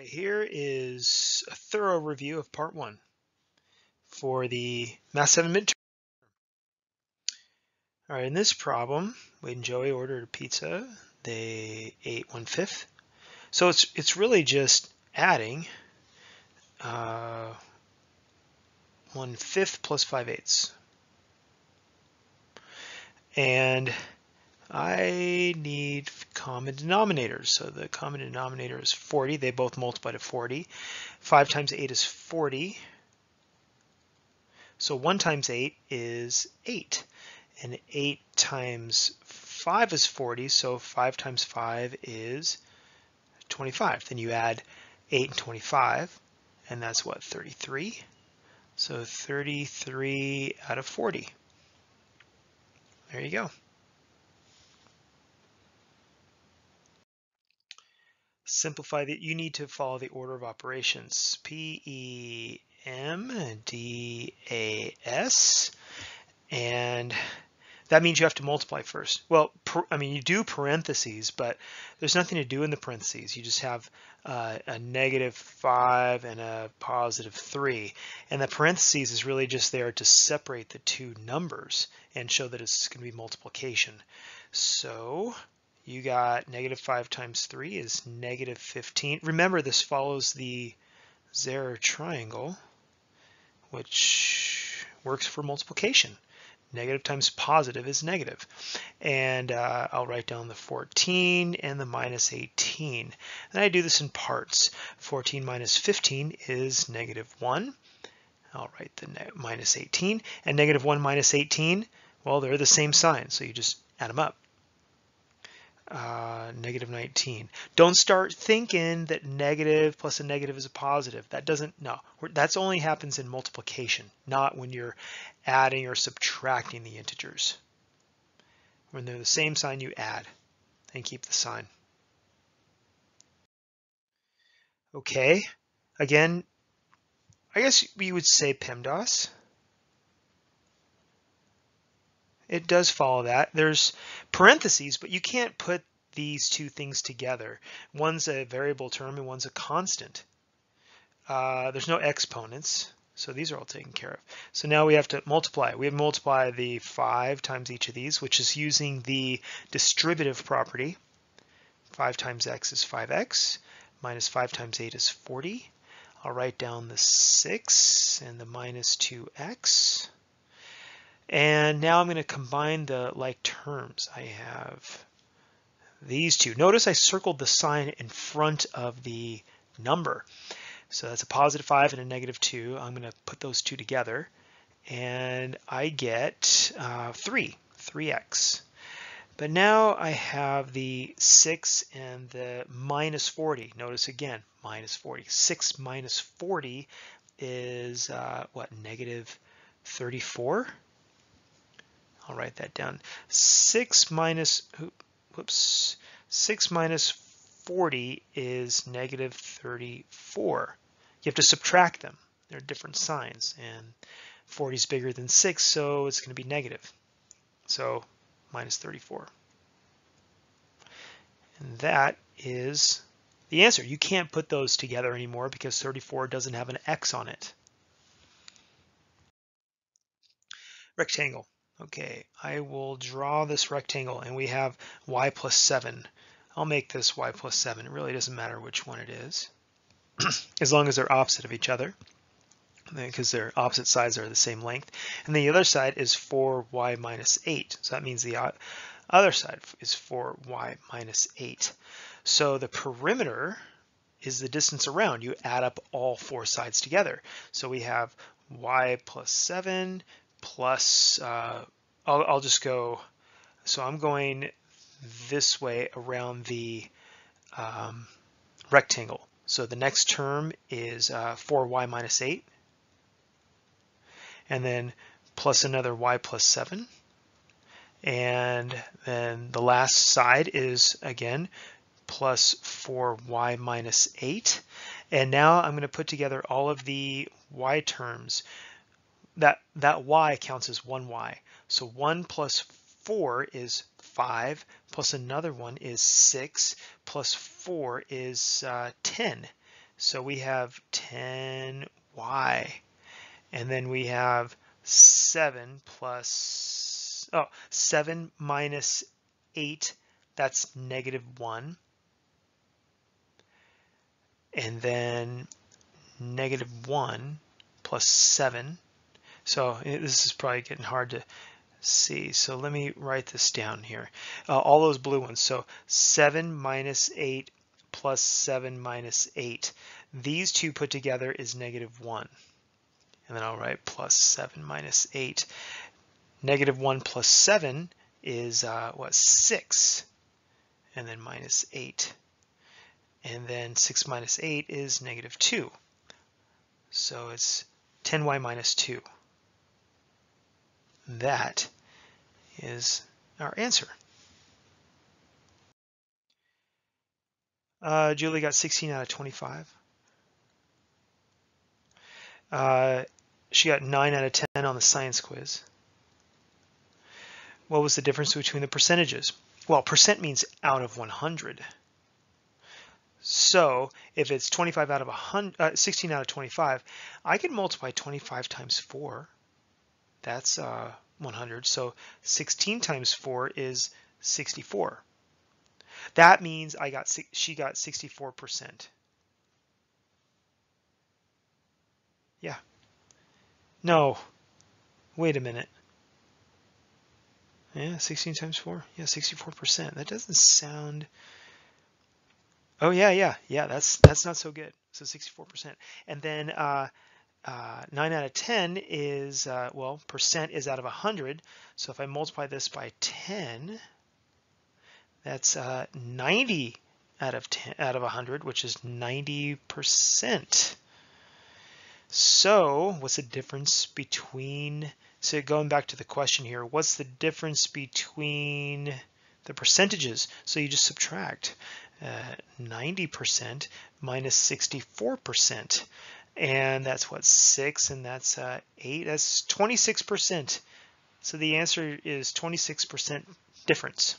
right, here is a thorough review of part 1 for the Math 7 midterm. All right, in this problem, Wade and Joey ordered a pizza. They ate 1/5. So it's really just adding 1/5 plus 5/8. And I need common denominators. So the common denominator is 40. They both multiply to 40. 5 times 8 is 40. So 1 times 8 is 8. And 8 times 5 is 40. So 5 times 5 is 25. Then you add 8 and 25. And that's what, 33? So 33 out of 40. There you go. Simplify that. You need to follow the order of operations. PEMDAS, and that means you have to multiply first. Well, you do parentheses, but there's nothing to do in the parentheses. You just have a -5 and a +3, and the parentheses is really just there to separate the two numbers and show that it's going to be multiplication. So you got -5 times 3 is -15. Remember, this follows the Zare triangle, which works for multiplication. Negative times positive is negative. And I'll write down the 14 and the -18. And I do this in parts. 14 minus 15 is -1. I'll write the -18. And -1 minus 18, well, they're the same sign, so you just add them up. -19. Don't start thinking that negative plus a negative is a positive. That doesn't, no, that's only happens in multiplication, not when you're adding or subtracting the integers. When they're the same sign, you add and keep the sign. Okay, again, I guess we would say PEMDAS. It does follow that. There's parentheses, but you can't put these two things together. One's a variable term and one's a constant. There's no exponents, so these are all taken care of. So now we have to multiply. We have to multiply the 5 times each of these, which is using the distributive property. 5 times x is 5x, minus 5 times 8 is 40. I'll write down the 6 and the -2x. And now I'm going to combine the like terms. I have these two. Notice I circled the sign in front of the number. So that's a +5 and a -2. I'm going to put those two together, and I get 3x. But now I have the 6 and the -40. Notice again, -40. 6 minus 40 is what, -34? I'll write that down. 6 minus 40 is -34. You have to subtract them. They're different signs, and 40 is bigger than 6, so it's going to be negative. So -34. And that is the answer. You can't put those together anymore because 34 doesn't have an x on it. Rectangle. Okay, I will draw this rectangle, and we have y plus 7. I'll make this y plus 7. It really doesn't matter which one it is, as long as they're opposite of each other, because their opposite sides are the same length. And the other side is 4y minus 8. So that means the other side is 4y minus 8. So the perimeter is the distance around. You add up all four sides together. So we have y plus 7 plus, I'll just go, so I'm going this way around the rectangle. So the next term is 4y minus 8, and then plus another y plus 7. And then the last side is, again, plus 4y minus 8. And now I'm going to put together all of the y terms. That y counts as 1y. So 1 plus 4 is 5, plus another one is 6, plus 4 is 10. So we have 10y, and then we have 7 minus 8, that's -1, and then -1 plus 7. So this is probably getting hard to see. So let me write this down here. All those blue ones. So 7 minus 8 plus 7 minus 8. These two put together is -1. And then I'll write plus 7 minus 8. -1 plus 7 is 6. And then minus 8. And then 6 minus 8 is -2. So it's 10y minus 2. That is our answer. Julie got 16 out of 25. She got 9 out of 10 on the science quiz. What was the difference between the percentages? Well, percent means out of 100. So if it's 25 out of 100, 16 out of 25, I can multiply 25 times 4. That's 100. So 16 times 4 is 64. That means she got 64%. Yeah. No. Wait a minute. Yeah, 16 times 4. Yeah, 64%. That doesn't sound. Oh yeah. That's not so good. So 64%. And then 9 out of 10 is well, percent is out of 100. So if I multiply this by 10, that's 90 out of 100, which is 90%. So what's the difference between, so going back to the question here, what's the difference between the percentages? So you just subtract 90% minus 64%. And that's what, 6, and that's 8, that's 26%. So the answer is 26% difference.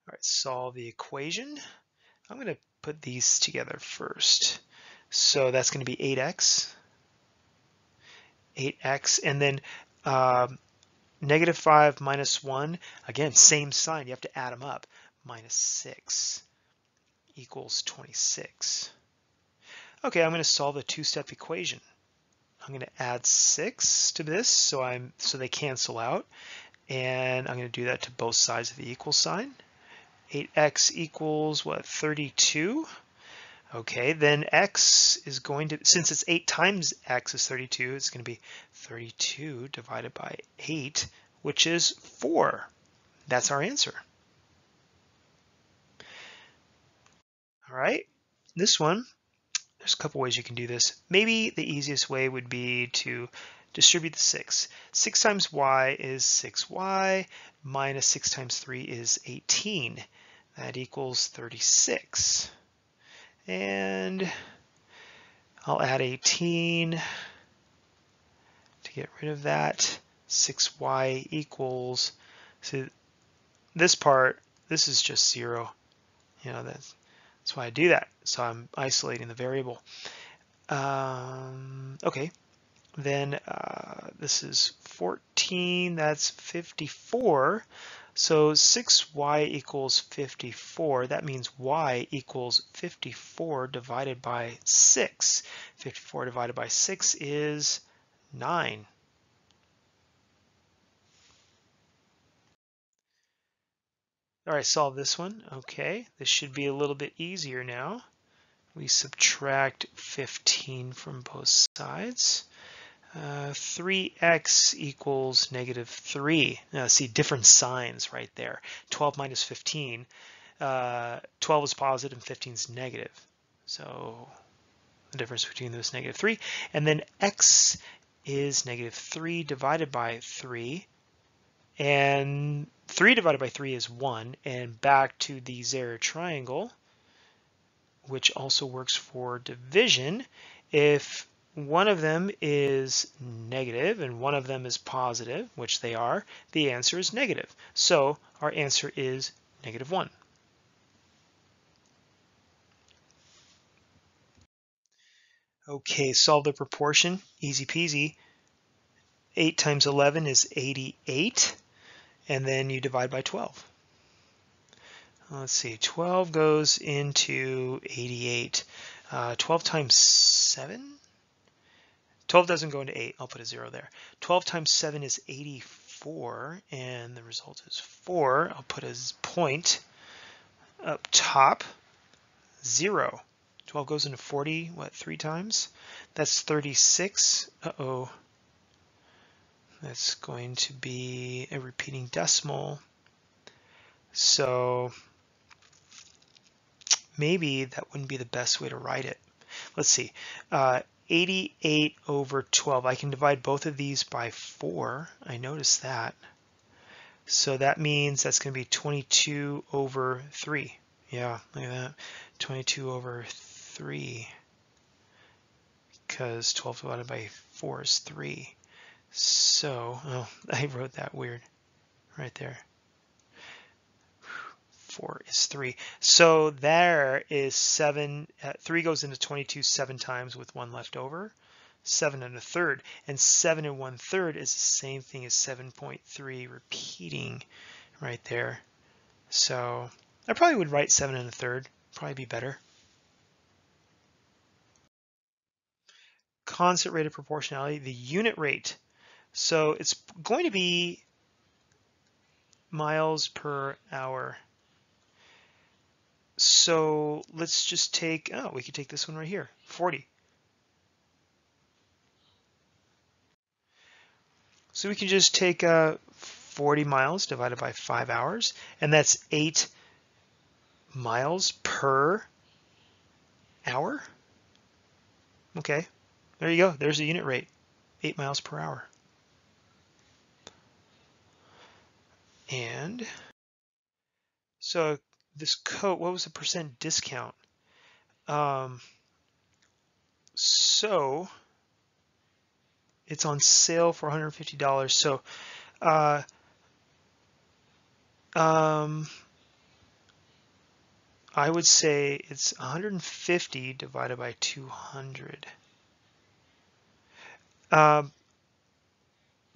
All right, solve the equation. I'm going to put these together first. So that's going to be 8x, and then -5 minus 1, again, same sign, you have to add them up, minus 6 equals 26. Okay, I'm going to solve the two-step equation. I'm going to add 6 to this so they cancel out, and I'm going to do that to both sides of the equal sign. 8x equals what, 32? Okay, then x is going to, since it's 8 times x is 32, it's going to be 32 divided by 8, which is 4. That's our answer. All right, this one, there's a couple ways you can do this. Maybe the easiest way would be to distribute the 6. 6 times y is 6y, minus 6 times 3 is 18. That equals 36. And I'll add 18 to get rid of that. 6y equals, so this part, this is just 0. You know, that's why I do that. So I'm isolating the variable. Okay, then this is 14, that's 54. So 6y equals 54. That means y equals 54 divided by 6. 54 divided by 6 is 9. All right, solve this one. Okay, this should be a little bit easier now. We subtract 15 from both sides. 3x equals -3. Now see, different signs right there. 12 minus 15. 12 is positive and 15 is negative. So the difference between those -3. And then x is -3 divided by 3. And 3 divided by 3 is 1. And back to the Zare triangle, which also works for division. If one of them is negative and one of them is positive, which they are, the answer is negative. So our answer is -1. Okay, solve the proportion, easy peasy. 8 times 11 is 88, and then you divide by 12. Let's see, 12 goes into 88. 12 times 7? 12 doesn't go into 8. I'll put a 0 there. 12 times 7 is 84, and the result is 4. I'll put a point up top. 0. 12 goes into 40, what, 3 times? That's 36. Uh-oh. That's going to be a repeating decimal. So maybe that wouldn't be the best way to write it. Let's see. 88 over 12. I can divide both of these by 4. I noticed that. So that means that's going to be 22 over 3. Yeah, look at that. 22 over 3. Because 12 divided by 4 is 3. So, oh, I wrote that weird right there. 4 is 3. So there is 7. 3 goes into 22 7 times with 1 left over. 7 1/3. And 7 1/3 is the same thing as 7.3 repeating right there. So I probably would write 7 1/3. Probably be better. Constant rate of proportionality, the unit rate. So it's going to be miles per hour. So let's just take, oh, we could take this one right here, 40. So we can just take 40 miles divided by 5 hours, and that's 8 miles per hour. Okay, there you go. There's the unit rate, 8 miles per hour. And so this coat, what was the percent discount? So it's on sale for $150. So I would say it's 150 divided by 200.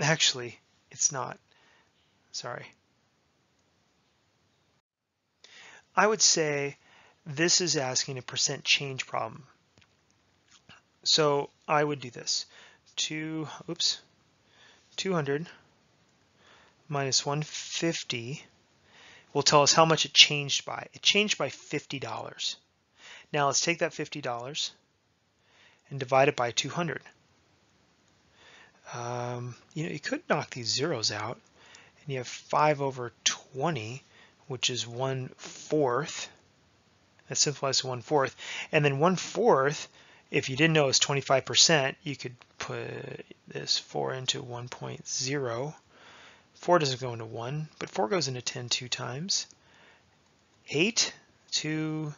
Actually, it's not. Sorry. I would say this is asking a percent change problem. So I would do this. 200 minus 150 will tell us how much it changed by. It changed by $50. Now let's take that $50 and divide it by 200. You could knock these zeros out, and you have 5 over 20, which is 1/4. That simplifies to 1/4. And then 1/4, if you didn't know, is 25%. You could put this 4 into 1.0. 4 doesn't go into 1, but 4 goes into 10 2 times. 8, 2,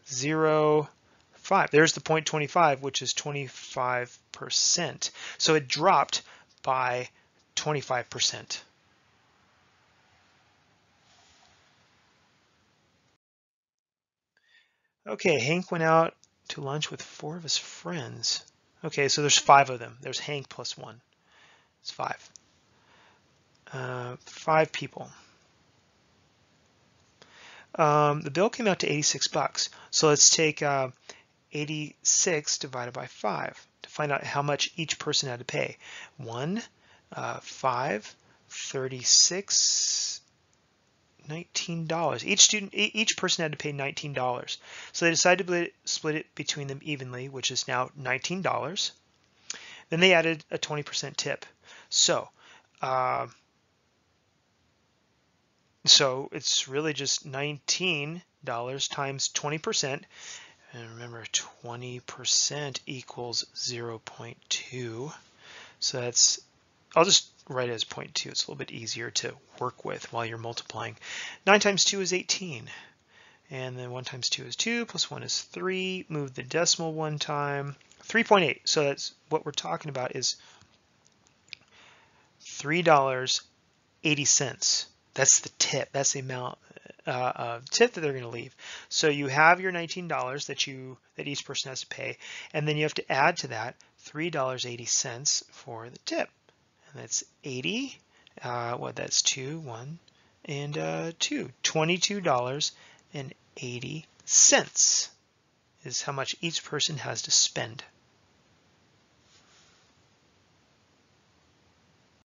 0, 5. There's the 0.25, which is 25%. So it dropped by 25%. Okay, Hank went out to lunch with 4 of his friends. Okay, so there's 5 of them. There's Hank plus 1. It's 5. 5 people. The bill came out to $86. So let's take 86 divided by 5 to find out how much each person had to pay. 1, 5, 36, $19. Each person had to pay $19. So they decided to split it between them evenly, which is now $19. Then they added a 20% tip. So it's really just $19 times 20%. And remember, 20% equals 0.2. So that's, I'll just write it as 0.2. It's a little bit easier to work with while you're multiplying. 9 times 2 is 18. And then 1 times 2 is 2, plus 1 is 3. Move the decimal 1 time. 3.8. So that's what we're talking about is $3.80. That's the tip. That's the amount tip that they're going to leave. So you have your $19 that each person has to pay, and then you have to add to that $3.80 for the tip, and that's 80. That's 2, 1, and 2. $22.80 is how much each person has to spend.